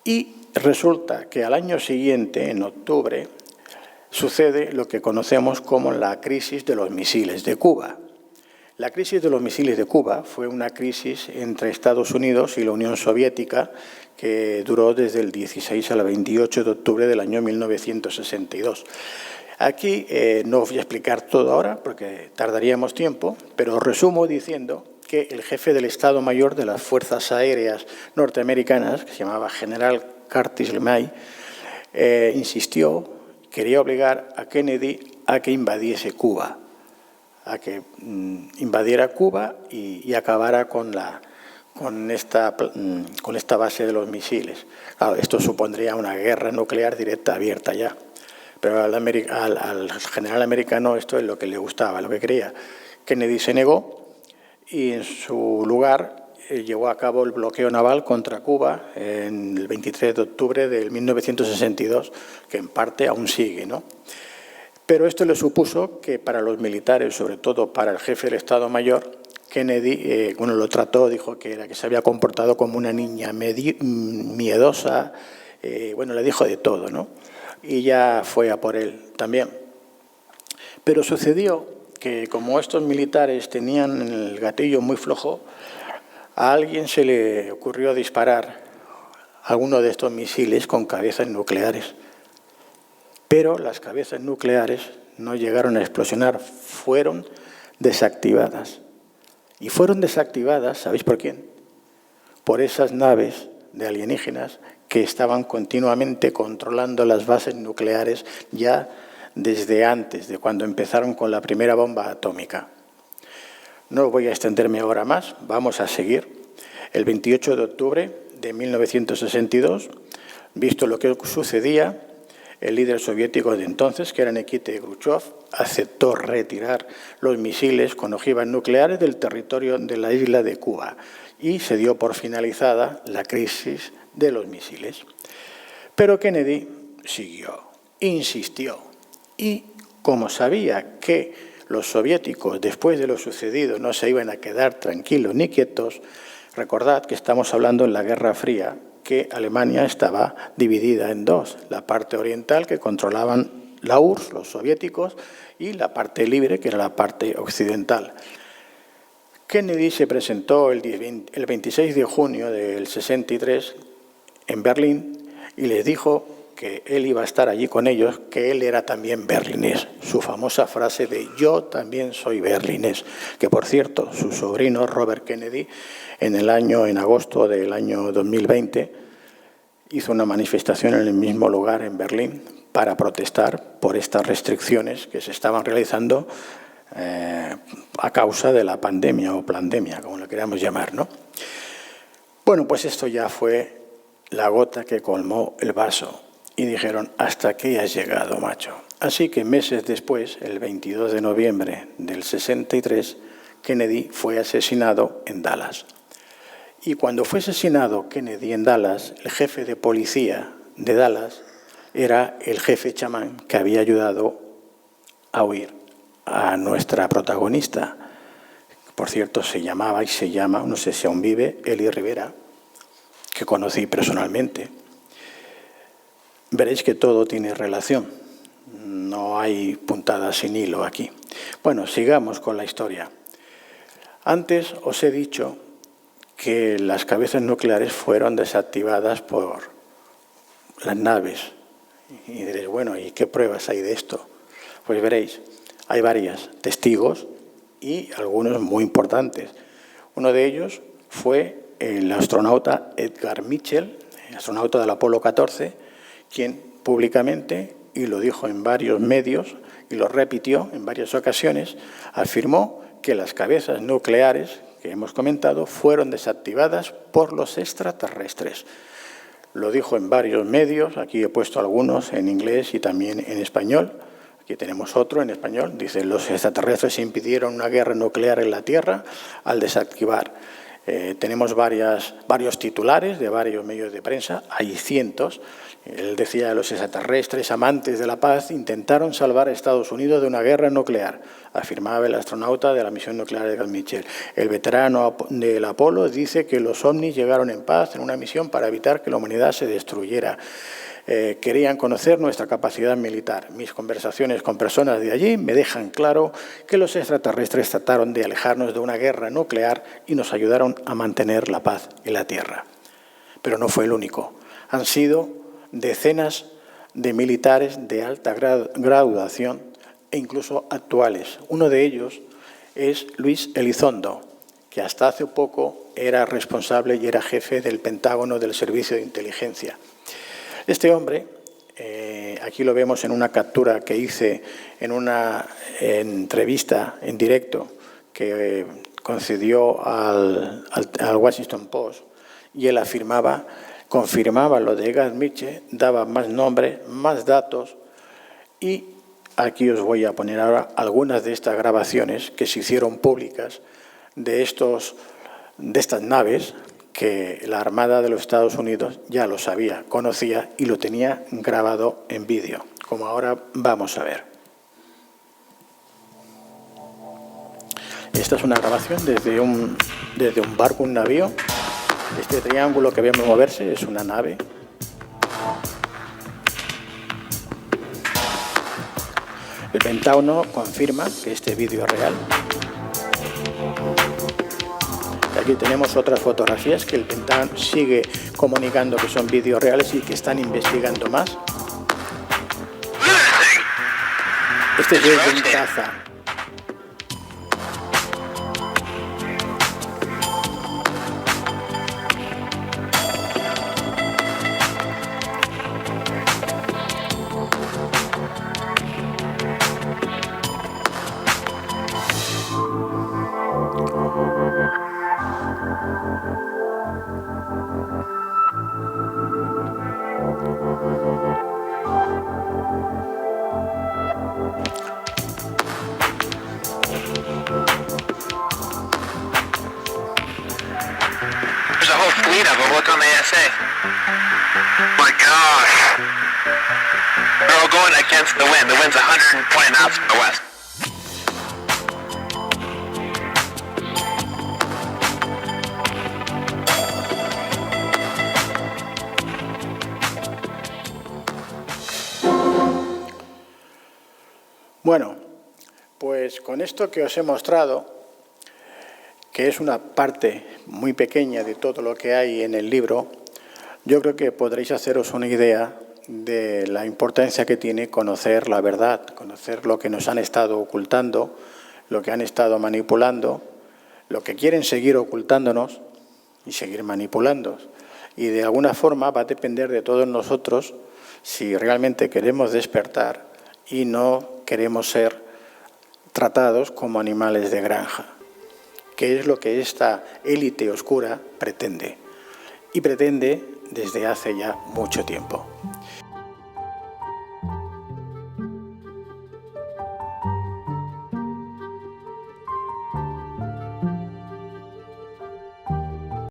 Y resulta que al año siguiente, en octubre, sucede lo que conocemos como la crisis de los misiles de Cuba. La crisis de los misiles de Cuba fue una crisis entre Estados Unidos y la Unión Soviética que duró desde el 16 al 28 de octubre del año 1962. Aquí no os voy a explicar todo ahora porque tardaríamos tiempo, pero os resumo diciendo que el jefe del Estado Mayor de las Fuerzas Aéreas norteamericanas, que se llamaba General Curtis LeMay, insistió, quería obligar a Kennedy a que invadiese Cuba, a que invadiera Cuba y acabara con esta base de los misiles. Claro, esto supondría una guerra nuclear directa, abierta ya. Pero al general americano esto es lo que le gustaba, lo que quería. Kennedy se negó y en su lugar llevó a cabo el bloqueo naval contra Cuba en el 23 de octubre de 1962, que en parte aún sigue, ¿no? Pero esto le supuso que para los militares, sobre todo para el jefe del Estado Mayor, Kennedy, lo trató, dijo que se había comportado como una niña miedosa, le dijo de todo, ¿no? Y ya fue a por él también. Pero sucedió que como estos militares tenían el gatillo muy flojo, a alguien se le ocurrió disparar alguno de estos misiles con cabezas nucleares. Pero las cabezas nucleares no llegaron a explosionar, fueron desactivadas. Y fueron desactivadas, ¿sabéis por quién? Por esas naves de alienígenas que estaban continuamente controlando las bases nucleares ya desde antes, de cuando empezaron con la primera bomba atómica. No voy a extenderme ahora más, vamos a seguir. El 28 de octubre de 1962, visto lo que sucedía, el líder soviético de entonces, que era Nikita Khrushchev, aceptó retirar los misiles con ojivas nucleares del territorio de la isla de Cuba y se dio por finalizada la crisis de los misiles. Pero Kennedy siguió, insistió y, como sabía que los soviéticos, después de lo sucedido, no se iban a quedar tranquilos ni quietos, recordad que estamos hablando en la Guerra Fría, que Alemania estaba dividida en dos, la parte oriental que controlaban la URSS, los soviéticos, y la parte libre, que era la parte occidental. Kennedy se presentó el 26 de junio del 63 en Berlín y les dijo que él iba a estar allí con ellos, que él era también berlinés. Su famosa frase de yo también soy berlinés, que por cierto, su sobrino Robert Kennedy, en agosto del año 2020, hizo una manifestación en el mismo lugar en Berlín para protestar por estas restricciones que se estaban realizando a causa de la pandemia o plandemia, como lo queramos llamar, ¿no? Bueno, pues esto ya fue la gota que colmó el vaso y dijeron, hasta aquí has llegado, macho. Así que meses después, el 22 de noviembre del 63, Kennedy fue asesinado en Dallas. Y cuando fue asesinado Kennedy en Dallas, el jefe de policía de Dallas era el jefe chamán que había ayudado a huir a nuestra protagonista. Por cierto, se llamaba y se llama, no sé si aún vive, Eli Rivera, que conocí personalmente. Veréis que todo tiene relación. No hay puntadas sin hilo aquí. Bueno, sigamos con la historia. Antes os he dicho que las cabezas nucleares fueron desactivadas por las naves. Y diréis, bueno, ¿y qué pruebas hay de esto? Pues veréis, hay varios testigos y algunos muy importantes. Uno de ellos fue el astronauta Edgar Mitchell, el astronauta del Apolo 14, quien públicamente, y lo dijo en varios medios, y lo repitió en varias ocasiones, afirmó que las cabezas nucleares que hemos comentado fueron desactivadas por los extraterrestres. Lo dijo en varios medios, aquí he puesto algunos en inglés y también en español. Aquí tenemos otro en español, dice, los extraterrestres impidieron una guerra nuclear en la Tierra al desactivar. Tenemos varios titulares de varios medios de prensa, hay cientos. Él decía, los extraterrestres amantes de la paz intentaron salvar a Estados Unidos de una guerra nuclear, afirmaba el astronauta de la misión nuclear de Edgar Mitchell. El veterano del Apolo dice que los ovnis llegaron en paz en una misión para evitar que la humanidad se destruyera. Querían conocer nuestra capacidad militar. Mis conversaciones con personas de allí me dejan claro que los extraterrestres trataron de alejarnos de una guerra nuclear y nos ayudaron a mantener la paz en la Tierra. Pero no fue el único. Han sido decenas de militares de alta graduación e incluso actuales. Uno de ellos es Luis Elizondo, que hasta hace poco era responsable y era jefe del Pentágono del Servicio de Inteligencia. Este hombre, aquí lo vemos en una captura que hice en una entrevista en directo que concedió al Washington Post, y él confirmaba lo de Edgar Mitchell, daba más nombres, más datos, y aquí os voy a poner ahora algunas de estas grabaciones que se hicieron públicas de estas naves que la Armada de los Estados Unidos ya lo sabía, conocía y lo tenía grabado en vídeo, como ahora vamos a ver. Esta es una grabación desde un barco, un navío. Este triángulo que vemos moverse es una nave. El Pentágono confirma que este vídeo es real. Aquí tenemos otras fotografías que el Pentágono sigue comunicando que son vídeos reales y que están investigando más. Este es desde un caza. There's a whole fleet of them. Look on the ASA. My gosh. They're all going against the wind. The wind's 120 knots from the west. Bueno, pues con esto que os he mostrado, que es una parte muy pequeña de todo lo que hay en el libro, yo creo que podréis haceros una idea de la importancia que tiene conocer la verdad, conocer lo que nos han estado ocultando, lo que han estado manipulando, lo que quieren seguir ocultándonos y seguir manipulándonos. Y de alguna forma va a depender de todos nosotros si realmente queremos despertar y no queremos ser tratados como animales de granja, que es lo que esta élite oscura pretende. y pretende desde hace ya mucho tiempo.